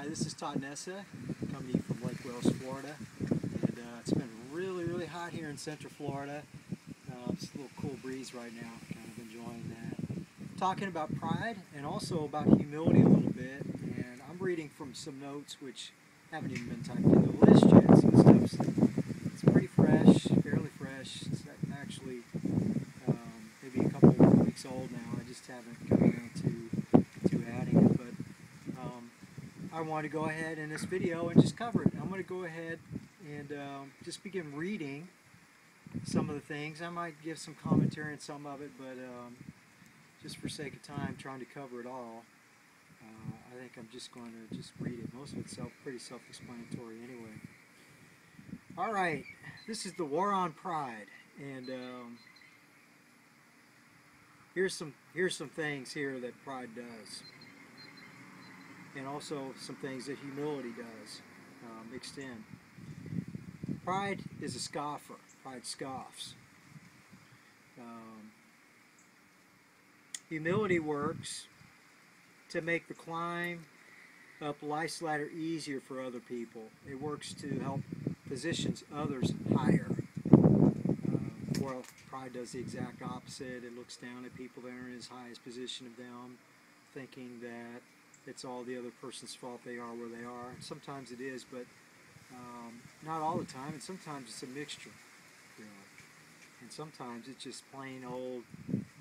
this is Todd Nessa, coming to you from Lake Wales, Florida. And it's been really, really hot here in Central Florida. It's a little cool breeze right now, kind of enjoying that. Talking about pride and also about humility a little bit. And I'm reading from some notes which haven't even been typed into the list yet. So it's pretty fresh, fairly fresh. It's actually maybe a couple of weeks old now. I just haven't gotten around to adding it. But I want to go ahead in this video and just cover it. I'm going to go ahead and just begin reading some of the things. I might give some commentary on some of it, but just for sake of time, trying to cover it all, I think I'm just going to just read it. Most of it's pretty self-explanatory anyway. All right, this is the War on Pride, and here's some things here that pride does, and also some things that humility does mixed in. Pride is a scoffer. Pride scoffs. Humility works to make the climb up life's ladder easier for other people. It works to help positions others higher. Well, pride does the exact opposite. It looks down at people that are in as highest position of them, thinking that it's all the other person's fault they are where they are. Sometimes it is, but not all the time, and sometimes it's a mixture. And sometimes it's just plain old,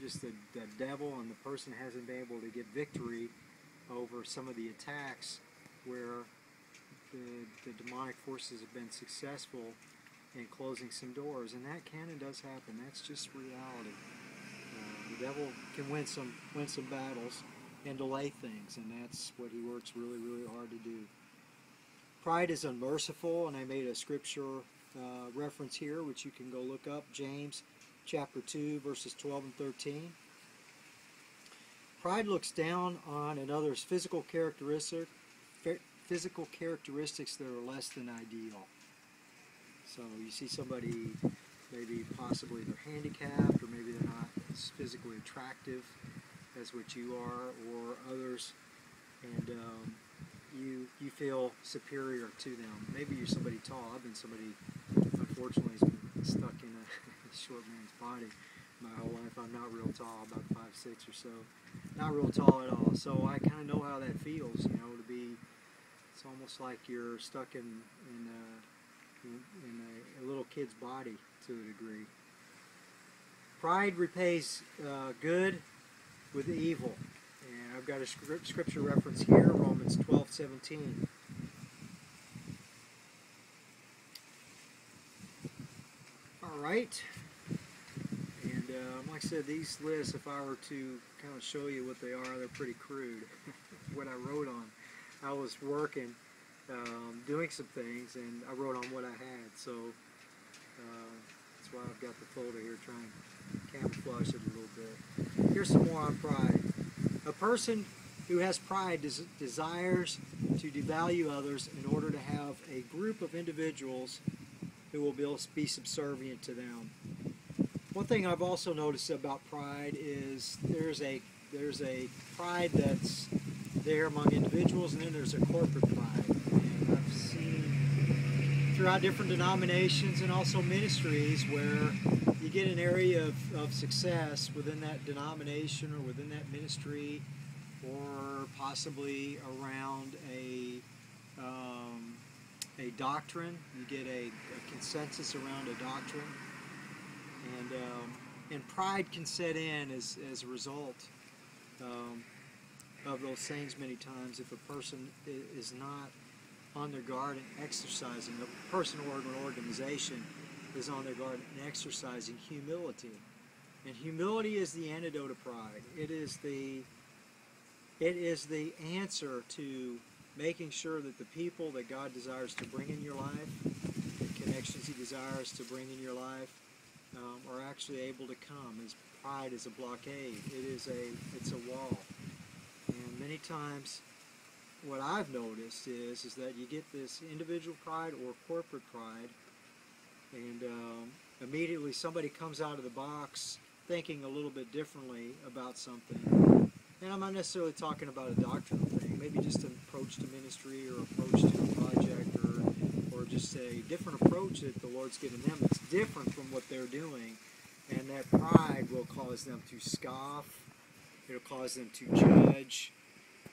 just the devil, and the person hasn't been able to get victory over some of the attacks where the demonic forces have been successful in closing some doors, and that can and does happen. That's just reality. The devil can win some battles and delay things, and that's what he works really, really hard to do. Pride is unmerciful, and I made a scripture reference here, which you can go look up, James chapter 2, verses 12 and 13. Pride looks down on another's physical characteristics that are less than ideal. So you see somebody, maybe possibly they're handicapped, or maybe they're not as physically attractive as what you are, or others, and you feel superior to them. Maybe you're somebody tall. I've been somebody, unfortunately, has been stuck in a short man's body my whole life. I'm not real tall, about 5'6" or so. Not real tall at all. So I kind of know how that feels, you know, to be, it's almost like you're stuck in a little kid's body to a degree. Pride repays good with evil. And I've got a scripture reference here, Romans 12:17. All right. And like I said, these lists, if I were to kind of show you what they are, they're pretty crude. What I wrote on. I was working, doing some things, and I wrote on what I had. So that's why I've got the folder here, trying to camouflage it a little bit. Here's some more on pride. A person who has pride desires to devalue others in order to have a group of individuals who will be subservient to them. One thing I've also noticed about pride is there's a pride that's there among individuals, and then there's a corporate pride. And I've seen throughout different denominations and also ministries where you get an area of success within that denomination or within that ministry, or possibly around a doctrine. You get a consensus around a doctrine, and pride can set in as a result of those things many times if a person is not on their guard and exercising, a person or an organization is on their guard and exercising humility. And humility is the antidote of pride. It is the answer to making sure that the people that God desires to bring in your life, the connections He desires to bring in your life, are actually able to come. As pride is a blockade. It's a wall. And many times what I've noticed is that you get this individual pride or corporate pride, and immediately somebody comes out of the box thinking a little bit differently about something, And I'm not necessarily talking about a doctrinal thing, maybe just an approach to ministry or approach to a project or just a different approach that the Lord's given them. It's different from what they're doing, and that pride will cause them to scoff, it'll cause them to judge,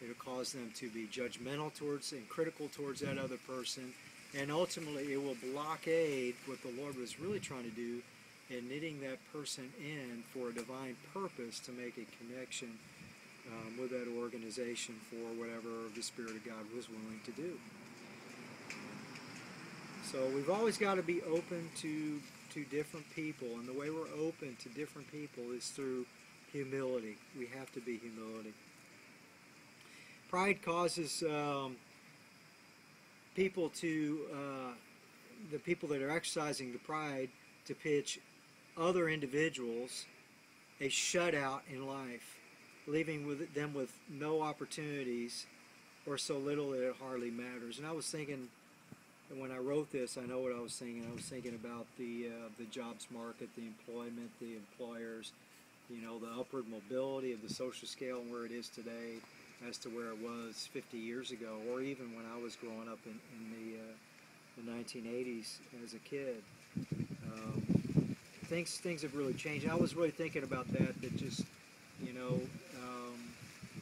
it'll cause them to be judgmental towards and critical towards that other person, and ultimately it will blockade what the Lord was really trying to do in knitting that person in for a divine purpose to make a connection with that organization for whatever the Spirit of God was willing to do. So we've always got to be open to different people, and the way we're open to different people is through humility. We have to be humility. Pride causes people to, the people that are exercising the pride, to pitch other individuals a shutout in life, leaving them with no opportunities or so little that it hardly matters. And I was thinking, when I wrote this, I know what I was thinking. I was thinking about the jobs market, the employment, the employers, the upward mobility of the social scale and where it is today as to where it was 50 years ago, or even when I was growing up in the 1980s as a kid. Things have really changed. I was really thinking about that just,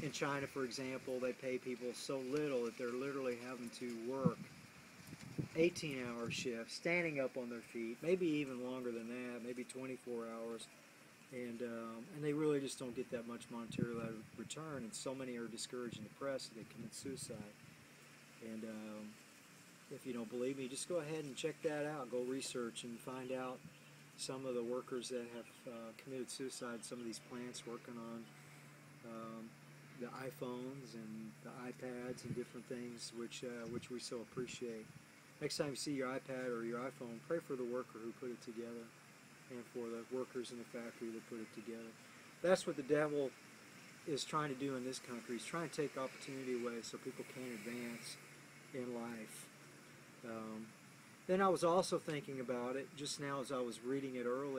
in China, for example, they pay people so little that they're literally having to work 18-hour shifts, standing up on their feet, maybe even longer than that, maybe 24 hours, and they really just don't get that much monetary return, and so many are discouraged and depressed that they commit suicide. And if you don't believe me, just go ahead and check that out. Go research and find out some of the workers that have committed suicide, some of these plants working on the iPhones and the iPads and different things which we so appreciate. Next time you see your iPad or your iPhone, pray for the worker who put it together and for the workers in the factory that put it together. That's what the devil is trying to do in this country. He's trying to take opportunity away so people can't advance in life. Then I was also thinking about it just now as I was reading it earlier.